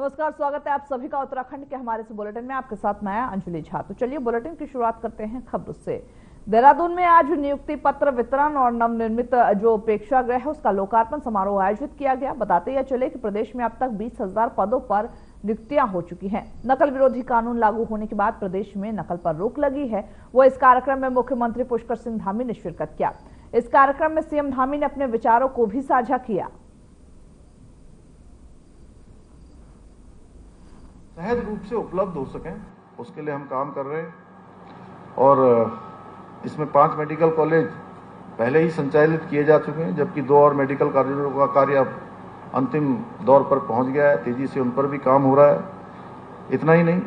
नमस्कार, स्वागत है आप सभी का उत्तराखंड के हमारे इस बुलेटिन में। आपके साथ मैं अंजलि झा। तो चलिए बुलेटिन की शुरुआत करते हैं खबरों से। देहरादून में आज नियुक्ति पत्र वितरण और नवनिर्मित जो प्रेक्षागृह है उसका लोकार्पण समारोह आयोजित किया गया। बताते यह चले कि प्रदेश में अब तक 20,000 पदों पर नियुक्तियां हो चुकी हैं। नकल विरोधी कानून लागू होने के बाद प्रदेश में नकल पर रोक लगी है। वो इस कार्यक्रम में मुख्यमंत्री पुष्कर सिंह धामी ने शिरकत किया। इस कार्यक्रम में सीएम धामी ने अपने विचारों को भी साझा किया। सहज रूप से उपलब्ध हो सकें उसके लिए हम काम कर रहे हैं और इसमें 5 मेडिकल कॉलेज पहले ही संचालित किए जा चुके हैं, जबकि 2 और मेडिकल कॉलेजों का कार्य अब अंतिम दौर पर पहुंच गया है। तेजी से उन पर भी काम हो रहा है। इतना ही नहीं,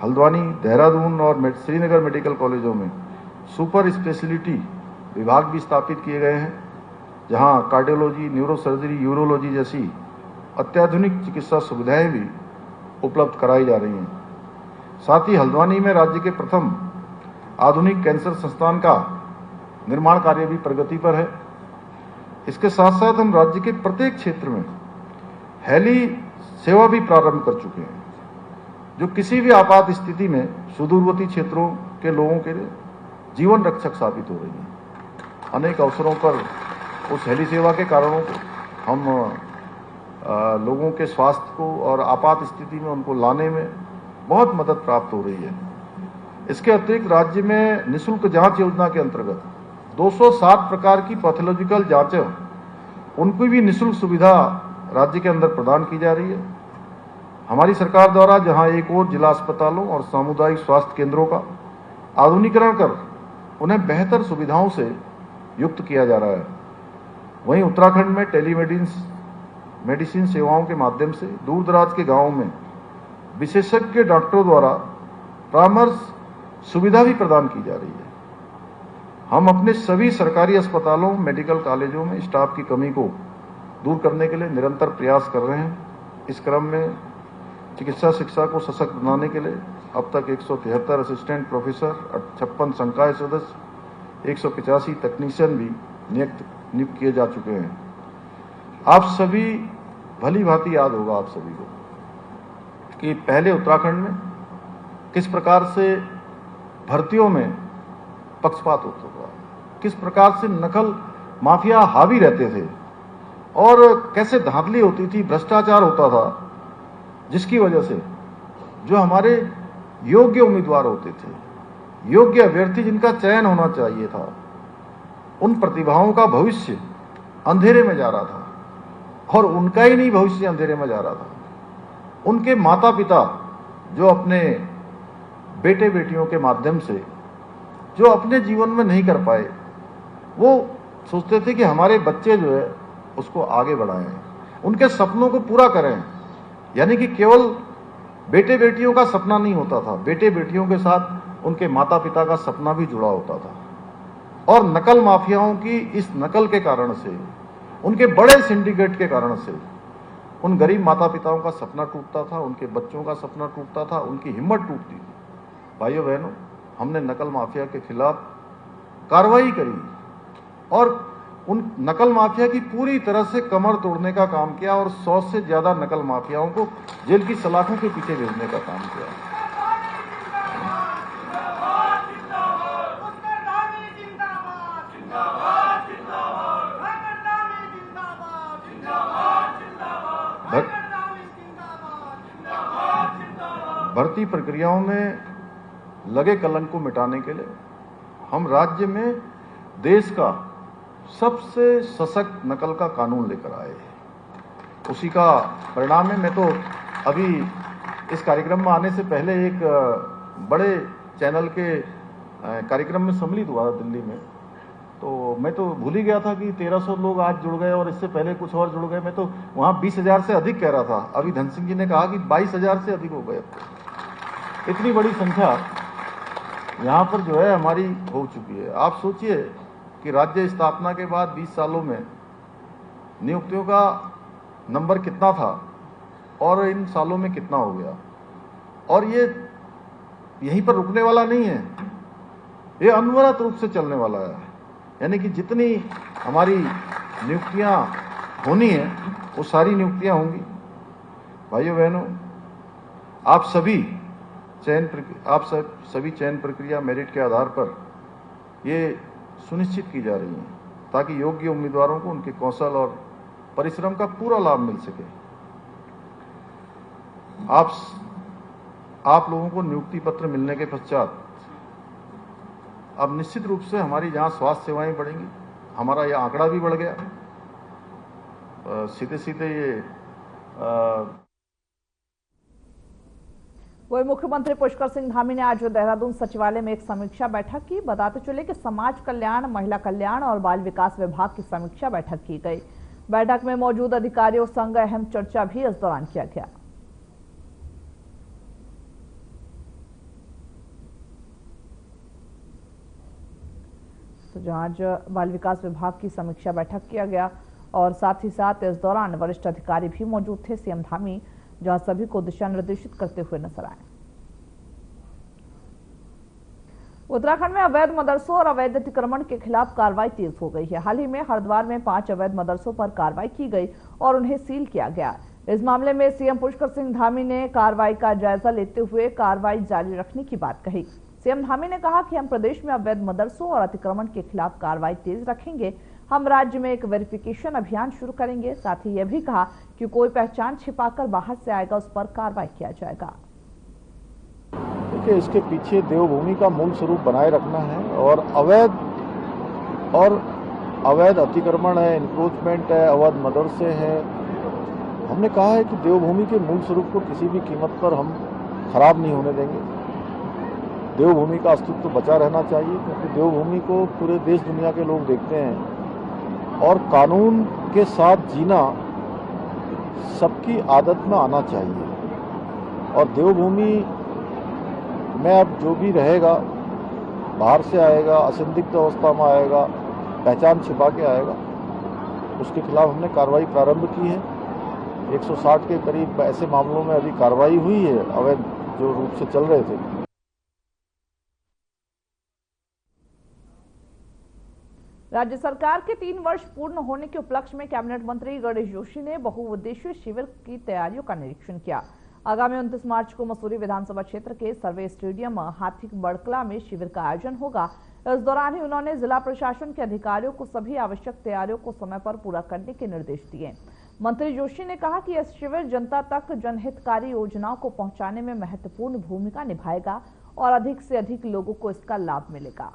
हल्द्वानी, देहरादून और श्रीनगर मेडिकल कॉलेजों में सुपर स्पेशलिटी विभाग भी स्थापित किए गए हैं, जहां कार्डियोलॉजी, न्यूरोसर्जरी, यूरोलॉजी जैसी अत्याधुनिक चिकित्सा सुविधाएं भी उपलब्ध कराई जा रही हैं। साथ ही हल्द्वानी में राज्य के प्रथम आधुनिक कैंसर संस्थान का निर्माण कार्य भी प्रगति पर है। इसके साथ साथ हम राज्य के प्रत्येक क्षेत्र में हेली सेवा भी प्रारंभ कर चुके हैं, जो किसी भी आपात स्थिति में सुदूरवर्ती क्षेत्रों के लोगों के लिए जीवन रक्षक साबित हो रही है। अनेक अवसरों पर उस हेली सेवा के कारणों को हम लोगों के स्वास्थ्य को और आपात स्थिति में उनको लाने में बहुत मदद प्राप्त हो रही है। इसके अतिरिक्त राज्य में निःशुल्क जांच योजना के अंतर्गत 207 प्रकार की पैथोलॉजिकल जांचें, उनकी भी निःशुल्क सुविधा राज्य के अंदर प्रदान की जा रही है। हमारी सरकार द्वारा जहां एक और जिला अस्पतालों और सामुदायिक स्वास्थ्य केंद्रों का आधुनिकीकरण कर उन्हें बेहतर सुविधाओं से युक्त किया जा रहा है, वहीं उत्तराखंड में टेलीमेडिसिन सेवाओं के माध्यम से दूर दराज के गांवों में विशेषज्ञ डॉक्टरों द्वारा परामर्श सुविधा भी प्रदान की जा रही है। हम अपने सभी सरकारी अस्पतालों, मेडिकल कॉलेजों में स्टाफ की कमी को दूर करने के लिए निरंतर प्रयास कर रहे हैं। इस क्रम में चिकित्सा शिक्षा को सशक्त बनाने के लिए अब तक 173 असिस्टेंट प्रोफेसर, 56 संकाय सदस्य, 185 तकनीशियन भी नियुक्त किए जा चुके हैं। आप सभी भली भांति याद होगा आप सभी को कि पहले उत्तराखंड में किस प्रकार से भर्तियों में पक्षपात होता था, किस प्रकार से नकल माफिया हावी रहते थे और कैसे धांधली होती थी, भ्रष्टाचार होता था, जिसकी वजह से जो हमारे योग्य उम्मीदवार होते थे, योग्य अभ्यर्थी जिनका चयन होना चाहिए था, उन प्रतिभाओं का भविष्य अंधेरे में जा रहा था और उनका ही नहीं भविष्य अंधेरे में जा रहा था। उनके माता पिता जो अपने बेटे बेटियों के माध्यम से जो अपने जीवन में नहीं कर पाए, वो सोचते थे कि हमारे बच्चे जो है उसको आगे बढ़ाएं, उनके सपनों को पूरा करें। यानी कि केवल बेटे बेटियों का सपना नहीं होता था, बेटे बेटियों के साथ उनके माता पिता का सपना भी जुड़ा होता था। और नकल माफियाओं की इस नकल के कारण से, उनके बड़े सिंडिकेट के कारण से उन गरीब माता पिताओं का सपना टूटता था, उनके बच्चों का सपना टूटता था, उनकी हिम्मत टूटती थी। भाइयों बहनों, हमने नकल माफिया के खिलाफ कार्रवाई करी और उन नकल माफिया की पूरी तरह से कमर तोड़ने का काम किया और 100 से ज्यादा नकल माफियाओं को जेल की सलाखों के पीछे भेजने का काम किया। भर्ती प्रक्रियाओं में लगे कलंक को मिटाने के लिए हम राज्य में देश का सबसे सशक्त नकल का कानून लेकर आए हैं। उसी का परिणाम है। मैं तो अभी इस कार्यक्रम में आने से पहले एक बड़े चैनल के कार्यक्रम में सम्मिलित हुआ था दिल्ली में, तो मैं तो भूल ही गया था कि 1300 लोग आज जुड़ गए और इससे पहले कुछ और जुड़ गए। मैं तो वहाँ 20,000 से अधिक कह रहा था। अभी धन सिंह जी ने कहा कि 22,000 से अधिक हो गए। इतनी बड़ी संख्या यहाँ पर जो है हमारी हो चुकी है। आप सोचिए कि राज्य स्थापना के बाद 20 सालों में नियुक्तियों का नंबर कितना था और इन सालों में कितना हो गया। और ये यहीं पर रुकने वाला नहीं है, ये अनवरत रूप से चलने वाला है। यानी कि जितनी हमारी नियुक्तियां होनी है वो सारी नियुक्तियां होंगी। भाइयों बहनों, आप सभी चयन प्रक्रिया मेरिट के आधार पर ये सुनिश्चित की जा रही है ताकि योग्य उम्मीदवारों को उनके कौशल और परिश्रम का पूरा लाभ मिल सके। आप लोगों को नियुक्ति पत्र मिलने के पश्चात अब निश्चित रूप से हमारी जहां स्वास्थ्य सेवाएं बढ़ेंगी, हमारा यह आंकड़ा भी बढ़ गया। सीधे सीधे ये वही मुख्यमंत्री पुष्कर सिंह धामी ने आज देहरादून सचिवालय में एक समीक्षा बैठक की। बताते चले कि समाज कल्याण, महिला कल्याण और बाल विकास विभाग की समीक्षा बैठक की गई। बैठक में मौजूद अधिकारियों संग अहम चर्चा भी इस दौरान किया गया। तो जहां आज बाल विकास विभाग की समीक्षा बैठक किया गया और साथ ही साथ इस दौरान वरिष्ठ अधिकारी भी मौजूद थे। सीएम धामी जहां सभी को दिशा निर्देशित करते हुए नजर आए। उत्तराखंड में अवैध मदरसों और अवैध अतिक्रमण के खिलाफ कार्रवाई तेज हो गई है। हाल ही में हरिद्वार में 5 अवैध मदरसों पर कार्रवाई की गई और उन्हें सील किया गया। इस मामले में सीएम पुष्कर सिंह धामी ने कार्रवाई का जायजा लेते हुए कार्रवाई जारी रखने की बात कही। सीएम धामी ने कहा कि हम प्रदेश में अवैध मदरसों और अतिक्रमण के खिलाफ कार्रवाई तेज रखेंगे। हम राज्य में एक वेरिफिकेशन अभियान शुरू करेंगे। साथ ही यह भी कहा कि कोई पहचान छिपाकर बाहर से आएगा उस पर कार्रवाई किया जाएगा। देखिए, इसके पीछे देवभूमि का मूल स्वरूप बनाए रखना है और अवैध अतिक्रमण है, इंक्रोचमेंट है, अवैध मदरसे हैं। हमने कहा है कि देवभूमि के मूल स्वरूप को किसी भी कीमत पर हम खराब नहीं होने देंगे। देवभूमि का अस्तित्व बचा रहना चाहिए क्योंकि देवभूमि को पूरे देश दुनिया के लोग देखते हैं और कानून के साथ जीना सबकी आदत में आना चाहिए। और देवभूमि में अब जो भी रहेगा, बाहर से आएगा, असंदिग्ध अवस्था में आएगा, पहचान छिपा के आएगा, उसके खिलाफ हमने कार्रवाई प्रारंभ की है। 160 के करीब ऐसे मामलों में अभी कार्रवाई हुई है अवैध जो रूप से चल रहे थे। राज्य सरकार के 3 वर्ष पूर्ण होने के उपलक्ष्य में कैबिनेट मंत्री गणेश जोशी ने बहुउद्देशीय शिविर की तैयारियों का निरीक्षण किया। आगामी 29 मार्च को मसूरी विधानसभा क्षेत्र के सर्वे स्टेडियम हाथी बड़कला में शिविर का आयोजन होगा। इस दौरान ही उन्होंने जिला प्रशासन के अधिकारियों को सभी आवश्यक तैयारियों को समय पर पूरा करने के निर्देश दिए। मंत्री जोशी ने कहा कि यह शिविर जनता तक जनहितकारी योजनाओं को पहुंचाने में महत्वपूर्ण भूमिका निभाएगा और अधिक से अधिक लोगों को इसका लाभ मिलेगा।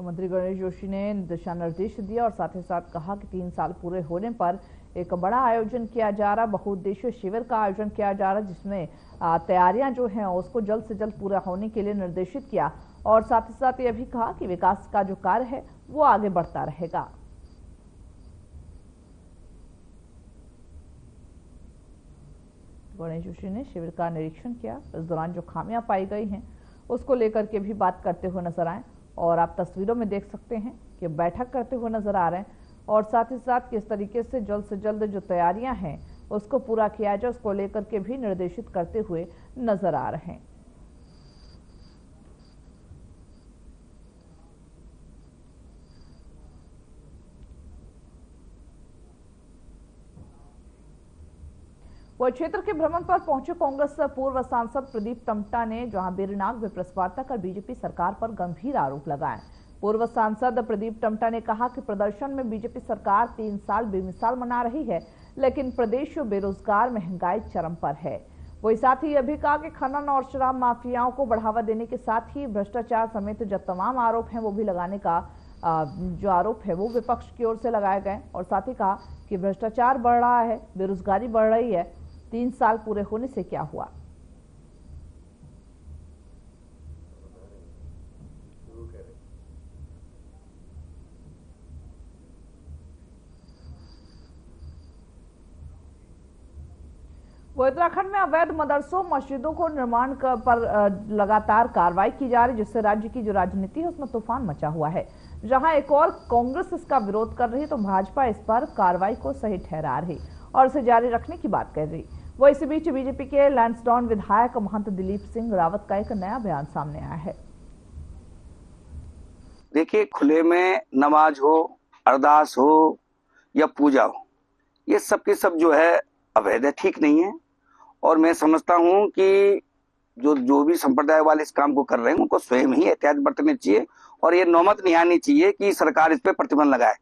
मंत्री गणेश जोशी ने दिशा निर्देश दिए और साथ ही साथ कहा कि 3 साल पूरे होने पर एक बड़ा आयोजन किया जा रहा, बहुउद्देशीय शिविर का आयोजन किया जा रहा, जिसमें तैयारियां जो हैं उसको जल्द से जल्द पूरा होने के लिए निर्देशित किया और साथ ही साथ यह भी कहा कि विकास का जो कार्य है वो आगे बढ़ता रहेगा। गणेश जोशी ने शिविर का निरीक्षण किया। इस दौरान जो खामियां पाई गई हैं उसको लेकर के भी बात करते हुए नजर आए और आप तस्वीरों में देख सकते हैं कि बैठक करते हुए नजर आ रहे हैं और साथ ही साथ किस तरीके से जल्द जो तैयारियां हैं उसको पूरा किया जाए उसको लेकर के भी निर्देशित करते हुए नजर आ रहे हैं। वह क्षेत्र के भ्रमण पर पहुंचे कांग्रेस पूर्व सांसद प्रदीप टम्टा ने जहां बेरनाग में प्रेस वार्ता कर बीजेपी सरकार पर गंभीर आरोप लगाए। पूर्व सांसद प्रदीप टम्टा ने कहा कि प्रदर्शन में बीजेपी सरकार 3 साल बेमिसाल मना रही है, लेकिन प्रदेश बेरोजगार, महंगाई चरम पर है। वही साथ ही यह भी कहा कि खनन और शराब माफियाओं को बढ़ावा देने के साथ ही भ्रष्टाचार समेत जो तमाम आरोप हैं वो भी लगाने का जो आरोप है वो विपक्ष की ओर से लगाए गए और साथ ही कहा कि भ्रष्टाचार बढ़ रहा है, बेरोजगारी बढ़ रही है, 3 साल पूरे होने से क्या हुआ। वो उत्तराखंड में अवैध मदरसों, मस्जिदों को निर्माण पर लगातार कार्रवाई की जा रही है, जिससे राज्य की जो राजनीति है उसमें तूफान मचा हुआ है। जहां एक और कांग्रेस इसका विरोध कर रही है तो भाजपा इस पर कार्रवाई को सही ठहरा रही और इसे जारी रखने की बात कर रही। वो इसी बीच बीजेपी के लैंसडाउन विधायक महंत दिलीप सिंह रावत का एक नया बयान सामने आया है। देखिए, खुले में नमाज हो, अरदास हो या पूजा हो, ये सब के सब जो है अवैध है, ठीक नहीं है। और मैं समझता हूं कि जो भी संप्रदाय वाले इस काम को कर रहे हैं उनको स्वयं ही एहतियात बरतनी चाहिए और ये नौबत नहीं आनी चाहिए कि सरकार इस पे प्रतिबंध लगाए।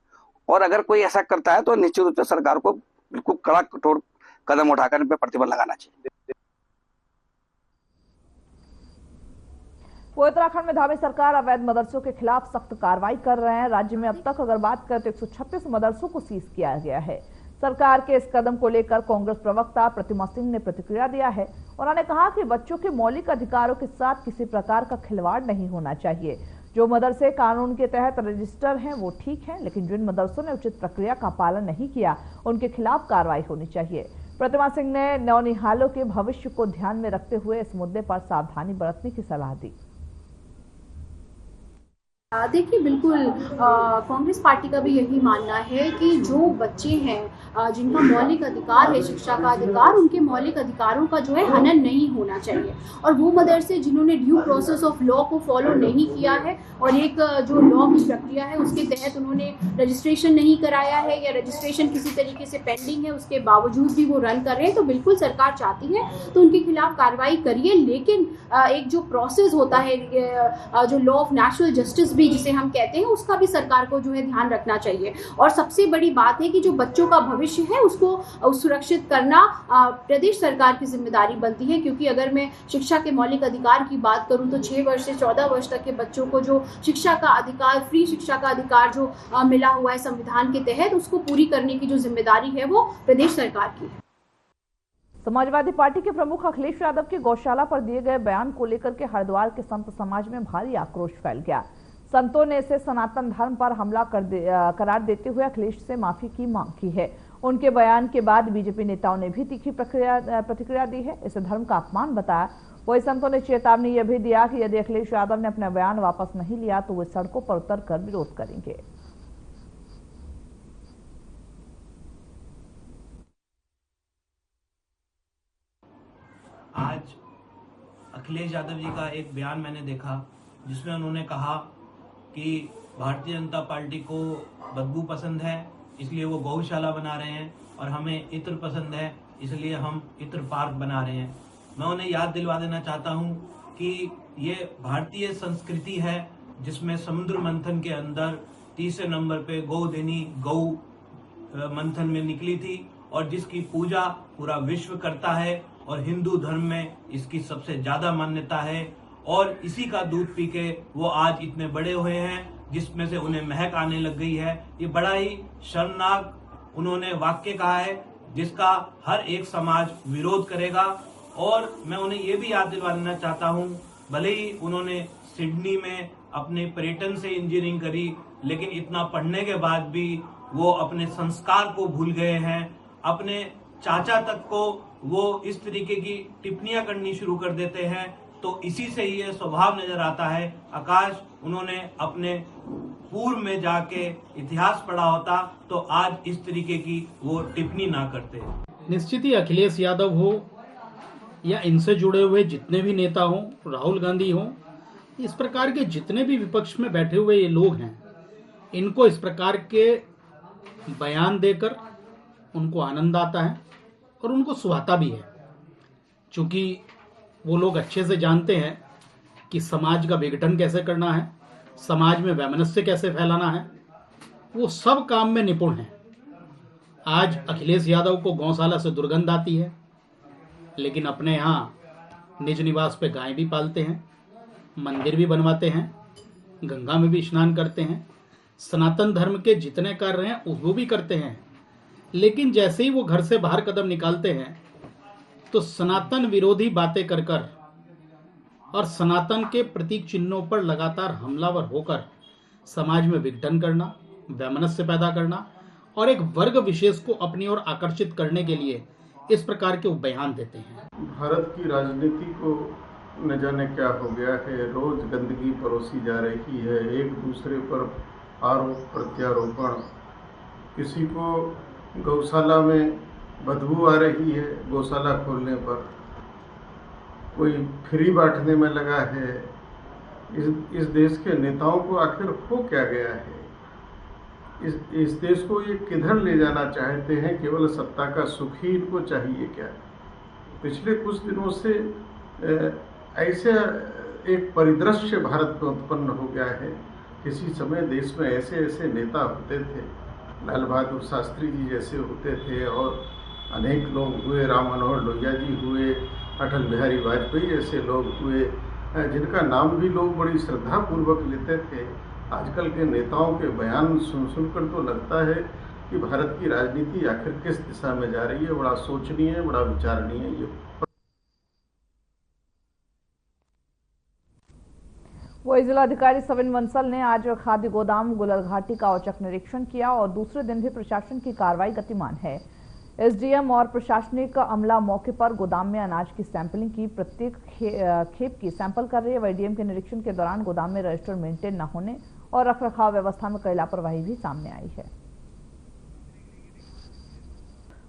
और अगर कोई ऐसा करता है तो निश्चित रूप से सरकार को बिल्कुल कड़ा कठोर कदम उठाकर इन पे प्रतिबंध लगाना चाहिए। उत्तराखंड में धामी सरकार अवैध मदरसों के खिलाफ सख्त कार्रवाई कर रहे हैं। राज्य में अब तक अगर बात करें तो 136 मदरसों को सीज किया गया है। सरकार के इस कदम को लेकर कांग्रेस प्रवक्ता प्रतिमा सिंह ने प्रतिक्रिया दिया है। उन्होंने कहा कि बच्चों के मौलिक अधिकारों के साथ किसी प्रकार का खिलवाड़ नहीं होना चाहिए। जो मदरसे कानून के तहत रजिस्टर हैं वो ठीक हैं, लेकिन जिन मदरसों ने उचित प्रक्रिया का पालन नहीं किया उनके खिलाफ कार्रवाई होनी चाहिए। प्रतिमा सिंह ने नौनिहालों के भविष्य को ध्यान में रखते हुए इस मुद्दे पर सावधानी बरतने की सलाह दी। देखिए, बिल्कुल कांग्रेस पार्टी का भी यही मानना है कि जो बच्चे हैं जिनका मौलिक अधिकार है, शिक्षा का अधिकार, उनके मौलिक अधिकारों का जो है हनन नहीं होना चाहिए। और वो मदरसे जिन्होंने ड्यू प्रोसेस ऑफ लॉ को फॉलो नहीं किया है और एक जो लॉ की प्रक्रिया है उसके तहत उन्होंने रजिस्ट्रेशन नहीं कराया है या रजिस्ट्रेशन किसी तरीके से पेंडिंग है, उसके बावजूद भी वो रन कर रहे हैं, तो बिल्कुल सरकार चाहती है तो उनके खिलाफ कार्रवाई करिए। लेकिन एक जो प्रोसेस होता है, जो लॉ ऑफ नेचुरल जस्टिस भी जिसे हम कहते हैं, उसका भी सरकार को जो है ध्यान रखना चाहिए। और सबसे बड़ी बात है कि जो बच्चों का भविष्य है उसको सुरक्षित करना प्रदेश सरकार की जिम्मेदारी बनती है। क्योंकि अगर मैं शिक्षा के मौलिक अधिकार की बात करूं तो 6 वर्ष से 14 वर्ष तक के बच्चों को जो शिक्षा का अधिकार, फ्री शिक्षा का अधिकार जो मिला हुआ है संविधान के तहत, उसको पूरी करने की जो जिम्मेदारी है वो प्रदेश सरकार की है। समाजवादी पार्टी के प्रमुख अखिलेश यादव के गौशाला पर दिए गए बयान को लेकर के हरिद्वार के संत समाज में भारी आक्रोश फैल गया। संतों ने इसे सनातन धर्म पर हमला करार देते हुए अखिलेश से माफी की मांग की है। उनके बयान के बाद बीजेपी नेताओं ने भी तीखी प्रतिक्रिया दी है, इसे धर्म का अपमान बताया। वही संतों ने चेतावनी यह भी दिया कि यदि अखिलेश यादव ने अपना बयान वापस नहीं लिया तो वे सड़कों पर उतरकर विरोध करेंगे। आज अखिलेश यादव जी का एक बयान मैंने देखा जिसमें उन्होंने कहा कि भारतीय जनता पार्टी को बदबू पसंद है इसलिए वो गौशाला बना रहे हैं और हमें इत्र पसंद है इसलिए हम इत्र पार्क बना रहे हैं। मैं उन्हें याद दिलवा देना चाहता हूं कि ये भारतीय संस्कृति है जिसमें समुद्र मंथन के अंदर तीसरे नंबर पे गोदेनी गौ मंथन में निकली थी और जिसकी पूजा पूरा विश्व करता है और हिंदू धर्म में इसकी सबसे ज्यादा मान्यता है। और इसी का दूध पी के वो आज इतने बड़े हुए हैं जिसमें से उन्हें महक आने लग गई है। ये बड़ा ही शर्मनाक उन्होंने वाक्य कहा है जिसका हर एक समाज विरोध करेगा। और मैं उन्हें ये भी याद दिलवा देना चाहता हूँ, भले ही उन्होंने सिडनी में अपने पर्यटन से इंजीनियरिंग करी, लेकिन इतना पढ़ने के बाद भी वो अपने संस्कार को भूल गए हैं। अपने चाचा तक को वो इस तरीके की टिप्पणियां करनी शुरू कर देते हैं, तो इसी से ये स्वभाव नजर आता है। आकाश, उन्होंने अपने पूर्व में जाके इतिहास पढ़ा होता तो आज इस तरीके की वो टिप्पणी ना करते। निश्चित ही अखिलेश यादव हो या इनसे जुड़े हुए जितने भी नेता हों, राहुल गांधी हों, इस प्रकार के जितने भी विपक्ष में बैठे हुए ये लोग हैं, इनको इस प्रकार के बयान देकर उनको आनंद आता है और उनको सुहाता भी है। चूंकि वो लोग अच्छे से जानते हैं कि समाज का विघटन कैसे करना है, समाज में वैमनस्य कैसे फैलाना है, वो सब काम में निपुण हैं। आज अखिलेश यादव को गौशाला से दुर्गंध आती है, लेकिन अपने यहाँ निज निवास पे गाय भी पालते हैं, मंदिर भी बनवाते हैं, गंगा में भी स्नान करते हैं, सनातन धर्म के जितने कार्य हैं वो भी करते हैं। लेकिन जैसे ही वो घर से बाहर कदम निकालते हैं तो सनातन विरोधी बातें कर कर और सनातन के प्रतीक चिन्हों पर लगातार हमलावर होकर समाज में विघटन करना, वैमनस्य पैदा करना और एक वर्ग विशेष को अपनी ओर आकर्षित करने के लिए इस प्रकार के बयान देते हैं। भारत की राजनीति को न जाने क्या हो गया है, रोज गंदगी परोसी जा रही है, एक दूसरे पर आरोप प्रत्यारोपण, किसी को गौशाला में बदबू आ रही है गौशाला खोलने पर, कोई फ्री बांटने में लगा है। इस देश के नेताओं को आखिर हो क्या गया है? इस देश को ये किधर ले जाना चाहते हैं? केवल सत्ता का सुख ही इनको चाहिए क्या? पिछले कुछ दिनों से ऐसे एक परिदृश्य भारत में उत्पन्न हो गया है। किसी समय देश में ऐसे ऐसे नेता होते थे, लाल बहादुर शास्त्री जी जैसे होते थे, और अनेक लोग हुए, राम मनोहर लोहिया जी हुए, अटल बिहारी वाजपेयी जैसे लोग हुए, जिनका नाम भी लोग बड़ी श्रद्धापूर्वक लेते थे। आजकल के नेताओं के बयान सुनकर तो लगता है कि भारत की राजनीति आखिर किस दिशा में जा रही है। बड़ा सोचनीय, बड़ा विचारणीय ये। वही जिलाधिकारी सविन बंसल ने आज खाद्य गोदाम गुलर घाटी का औचक निरीक्षण किया और दूसरे दिन भी प्रशासन की कार्रवाई गतिमान है। एसडीएम और प्रशासनिक अमला मौके पर गोदाम में अनाज की सैंपलिंग की, प्रत्येक खेप की सैंपल कर रही है। वही डीएम के निरीक्षण के दौरान गोदाम में रजिस्टर मेंटेन न होने और रखरखाव व्यवस्था में कई लापरवाही भी सामने आई है।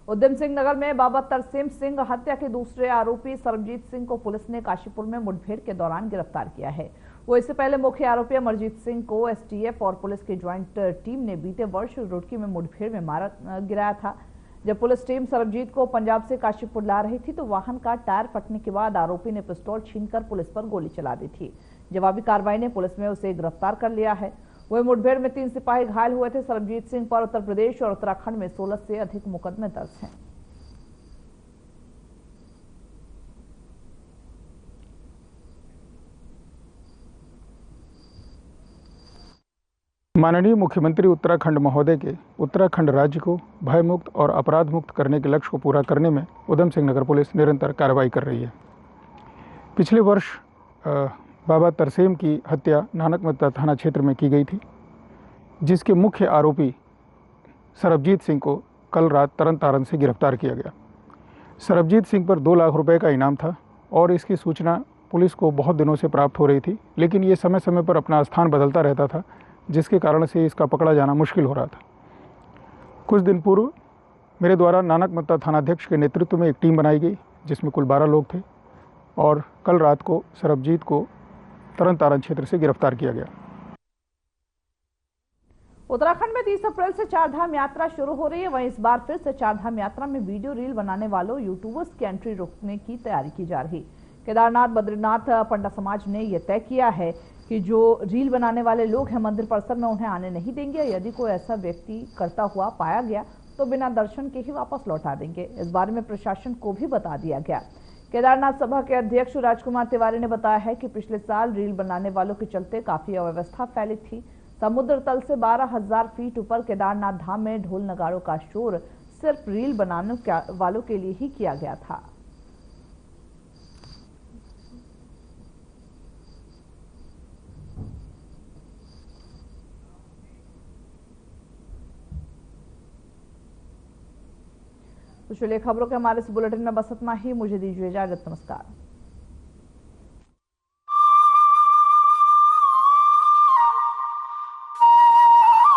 उधम सिंह नगर में बाबा तरसेम सिंह हत्या के दूसरे आरोपी सरबजीत सिंह को पुलिस ने काशीपुर में मुठभेड़ के दौरान गिरफ्तार किया है। वो इससे पहले मुख्य आरोपी अमरजीत सिंह को एसटीएफ और पुलिस की ज्वाइंट टीम ने बीते वर्ष रुड़की में मुठभेड़ में गिराया था। जब पुलिस टीम सरबजीत को पंजाब से काशीपुर ला रही थी तो वाहन का टायर फटने के बाद आरोपी ने पिस्तौल छीनकर पुलिस पर गोली चला दी थी। जवाबी कार्रवाई ने पुलिस में उसे गिरफ्तार कर लिया है। वही मुठभेड़ में 3 सिपाही घायल हुए थे। सरबजीत सिंह पर उत्तर प्रदेश और उत्तराखंड में 16 से अधिक मुकदमे दर्ज हैं। माननीय मुख्यमंत्री उत्तराखंड महोदय के उत्तराखंड राज्य को भयमुक्त और अपराध मुक्त करने के लक्ष्य को पूरा करने में उधम सिंह नगर पुलिस निरंतर कार्रवाई कर रही है। पिछले वर्ष बाबा तरसेम की हत्या नानक मत्ता थाना क्षेत्र में की गई थी, जिसके मुख्य आरोपी सरबजीत सिंह को कल रात तरन तारण से गिरफ्तार किया गया। सरबजीत सिंह पर 2 लाख रुपए का इनाम था और इसकी सूचना पुलिस को बहुत दिनों से प्राप्त हो रही थी, लेकिन ये समय समय पर अपना स्थान बदलता रहता था, जिसके कारण से इसका पकड़ा जाना मुश्किल हो रहा था। कुछ दिन पूर्व मेरे द्वारा नानक मत्ता थानाध्यक्ष के नेतृत्व में एक टीम बनाई गई, जिसमें कुल 12 लोग थे, और कल रात को सरबजीत को तरन तारण क्षेत्र से गिरफ्तार किया गया। उत्तराखंड में 30 अप्रैल से 4 धाम यात्रा शुरू हो रही है। वहीं इस बार फिर से 4 धाम यात्रा में वीडियो रील बनाने वालों यूट्यूबर्स की एंट्री रोकने की तैयारी की जा रही। केदारनाथ बद्रीनाथ पंडा समाज ने यह तय किया है कि जो रील बनाने वाले लोग हैं मंदिर परिसर में उन्हें आने नहीं देंगे। यदि कोई ऐसा व्यक्ति करता हुआ पाया गया तो बिना दर्शन के ही वापस लौटा देंगे। इस बारे में प्रशासन को भी बता दिया गया। केदारनाथ सभा के अध्यक्ष राजकुमार तिवारी ने बताया है कि पिछले साल रील बनाने वालों के चलते काफी अव्यवस्था फैली थी। समुद्र तल से 12,000 फीट ऊपर केदारनाथ धाम में ढोल नगाड़ों का शोर सिर्फ रील बनाने वालों के लिए ही किया गया था। तो चलिए खबरों के हमारे इस बुलेटिन में बस इतना ही। मुझे दीजिए इजाजत। नमस्कार।